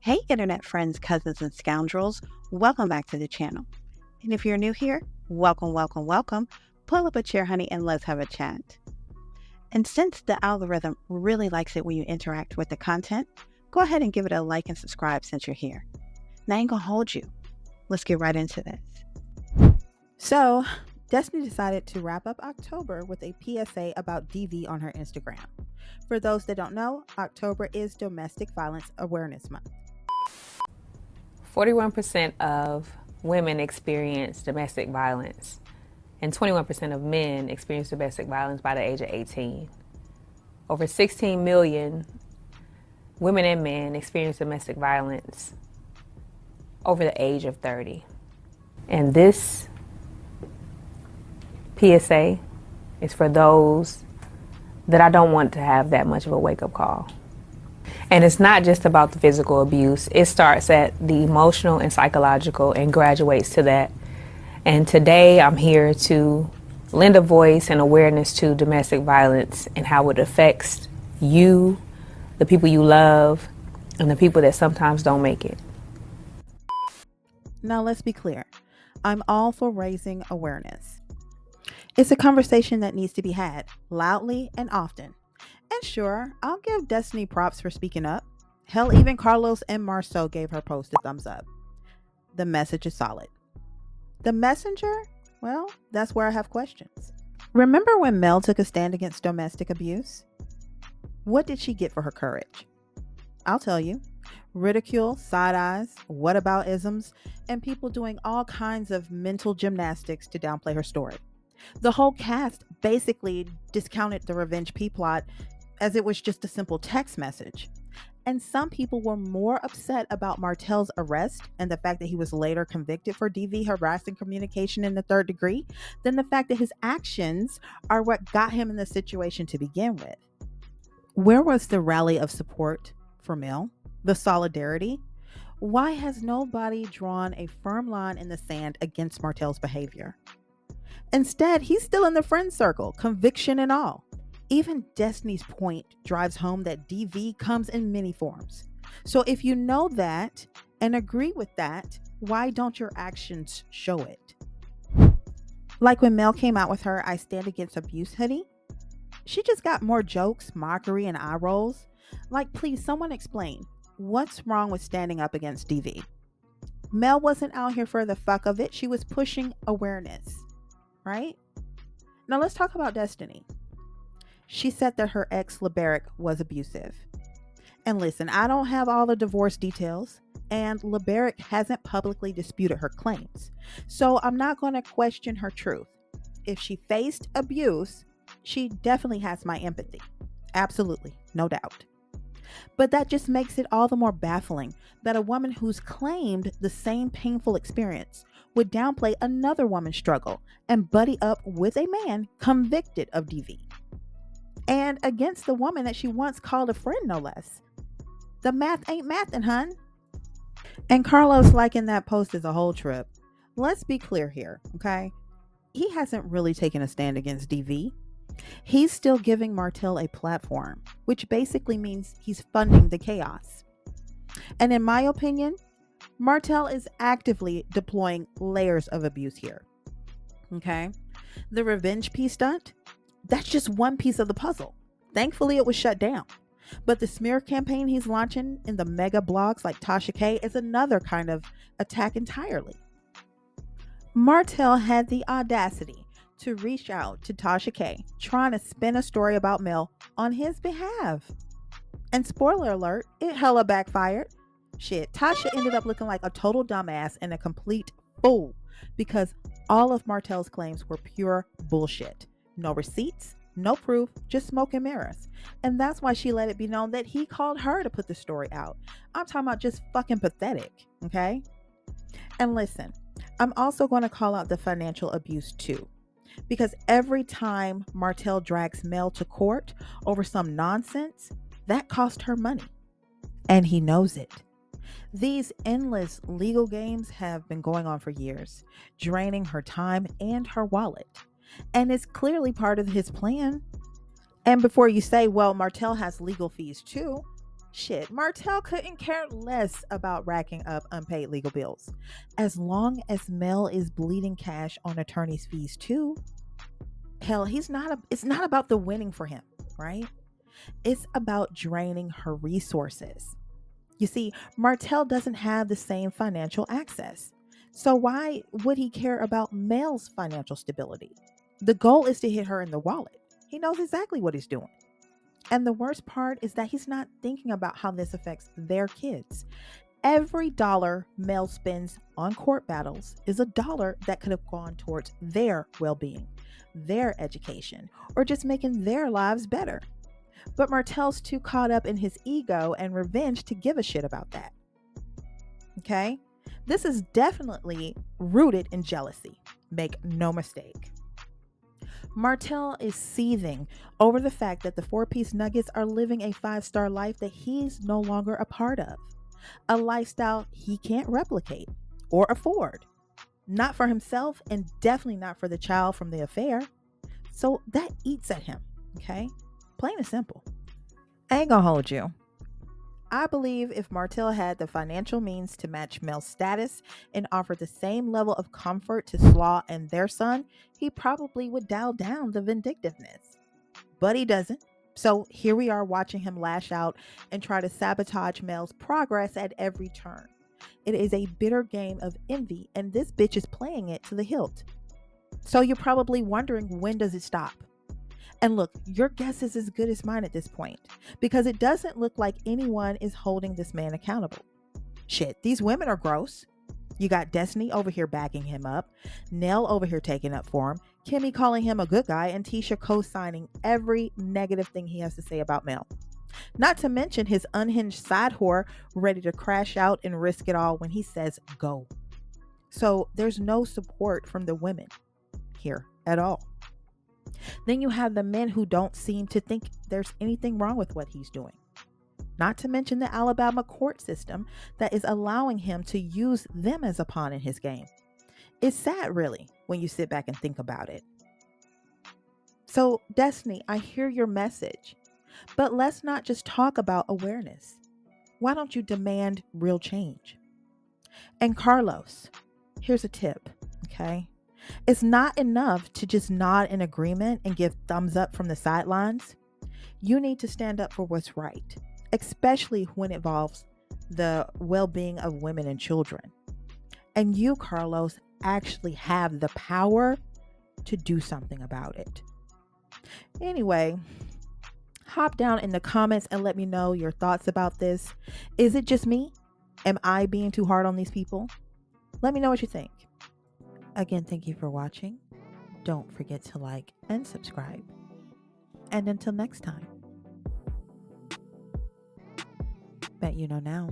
Hey, internet friends, cousins, and scoundrels. Welcome back to the channel. And if you're new here, welcome, welcome, welcome. Pull up a chair, honey, and let's have a chat. And since the algorithm really likes it when you interact with the content, go ahead and give it a like and subscribe since you're here. Now I ain't gonna hold you. Let's get right into this. So, Destiny decided to wrap up October with a PSA about DV on her Instagram. For those that don't know, October is Domestic Violence Awareness Month. 41% of women experience domestic violence, and 21% of men experience domestic violence by the age of 18. Over 16 million women and men experience domestic violence over the age of 30. And this PSA is for those that I don't want to have that much of a wake-up call. And it's not just about the physical abuse. It starts at the emotional and psychological and graduates to that. And today I'm here to lend a voice and awareness to domestic violence and how it affects you, the people you love, and the people that sometimes don't make it. Now let's be clear. I'm all for raising awareness. It's a conversation that needs to be had loudly and often. And sure, I'll give Destiny props for speaking up. Hell, even Carlos and Marceau gave her post a thumbs up. The message is solid. The messenger? Well, that's where I have questions. Remember when Mel took a stand against domestic abuse? What did she get for her courage? I'll tell you. Ridicule, side eyes, whataboutisms, and people doing all kinds of mental gymnastics to downplay her story. The whole cast basically discounted the Revenge P plot as it was just a simple text message. And some people were more upset about Martell's arrest and the fact that he was later convicted for DV harassing communication in the third degree than the fact that his actions are what got him in the situation to begin with. Where was the rally of support for Mel? The solidarity? Why has nobody drawn a firm line in the sand against Martell's behavior? Instead, he's still in the friend circle, conviction and all. Even Destiny's point drives home that DV comes in many forms. So if you know that and agree with that, why don't your actions show it? Like when Mel came out with her I Stand Against Abuse hoodie, she just got more jokes, mockery, and eye rolls. Like, please, someone explain, what's wrong with standing up against DV? Mel wasn't out here for the fuck of it. She was pushing awareness, right? Now let's talk about Destiny. She said that her ex LeBaric was abusive. And listen, I don't have all the divorce details, and LeBaric hasn't publicly disputed her claims. So I'm not going to question her truth. If she faced abuse, she definitely has my empathy. Absolutely, no doubt. But that just makes it all the more baffling that a woman who's claimed the same painful experience would downplay another woman's struggle and buddy up with a man convicted of DV. And against the woman that she once called a friend, no less. The math ain't mathin', hun. And Carlos liking that post is a whole trip. Let's be clear here, okay? He hasn't really taken a stand against DV. He's still giving Martell a platform, which basically means he's funding the chaos. And in my opinion, Martell is actively deploying layers of abuse here. Okay? The Revenge P stunt, that's just one piece of the puzzle. Thankfully, it was shut down. But the smear campaign he's launching in the mega blogs like Tasha K is another kind of attack entirely. Martell had the audacity to reach out to Tasha K, trying to spin a story about Mel on his behalf. And spoiler alert, it hella backfired. Shit, Tasha ended up looking like a total dumbass and a complete fool because all of Martell's claims were pure bullshit. No receipts, no proof, just smoke and mirrors. And that's why she let it be known that he called her to put the story out. I'm talking about just fucking pathetic, okay? And listen, I'm also going to call out the financial abuse too. Because every time Martell drags Mel to court over some nonsense, that cost her money. And he knows it. These endless legal games have been going on for years, draining her time and her wallet. And it's clearly part of his plan. And before you say, well, Martell has legal fees too, Shit, Martell couldn't care less about racking up unpaid legal bills. As long as Mel is bleeding cash on attorney's fees too, hell, it's not about the winning for him, right? It's about draining her resources. You see, Martell doesn't have the same financial access. So why would he care about Mel's financial stability? The goal is to hit her in the wallet. He knows exactly what he's doing. And the worst part is that he's not thinking about how this affects their kids. Every dollar Mel spends on court battles is a dollar that could have gone towards their well being, their education, or just making their lives better. But Martell's too caught up in his ego and revenge to give a shit about that. Okay? This is definitely rooted in jealousy. Make no mistake. Martell is seething over the fact that the four-piece Nuggets are living a five-star life that he's no longer a part of. A lifestyle he can't replicate or afford. Not for himself and definitely not for the child from the affair. So that eats at him, okay? Plain and simple. I ain't gonna hold you. I believe if Martell had the financial means to match Mel's status and offer the same level of comfort to Slaw and their son, he probably would dial down the vindictiveness. But he doesn't. So here we are watching him lash out and try to sabotage Mel's progress at every turn. It is a bitter game of envy, and this bitch is playing it to the hilt. So you're probably wondering, when does it stop? And look, your guess is as good as mine at this point, because it doesn't look like anyone is holding this man accountable. Shit, these women are gross. You got Destiny over here backing him up, Nell over here taking up for him, Kimmy calling him a good guy, and Tisha co-signing every negative thing he has to say about Mel. Not to mention his unhinged side whore ready to crash out and risk it all when he says go. So there's no support from the women here at all. Then you have the men who don't seem to think there's anything wrong with what he's doing. Not to mention the Alabama court system that is allowing him to use them as a pawn in his game. It's sad, really, when you sit back and think about it. So, Destiny, I hear your message, but let's not just talk about awareness. Why don't you demand real change? And Carlos, here's a tip, okay? It's not enough to just nod in agreement and give thumbs up from the sidelines. You need to stand up for what's right, especially when it involves the well-being of women and children. And you, Carlos, actually have the power to do something about it. Anyway, hop down in the comments and let me know your thoughts about this. Is it just me? Am I being too hard on these people? Let me know what you think. Again, thank you for watching. Don't forget to like and subscribe. And until next time, bet you know now.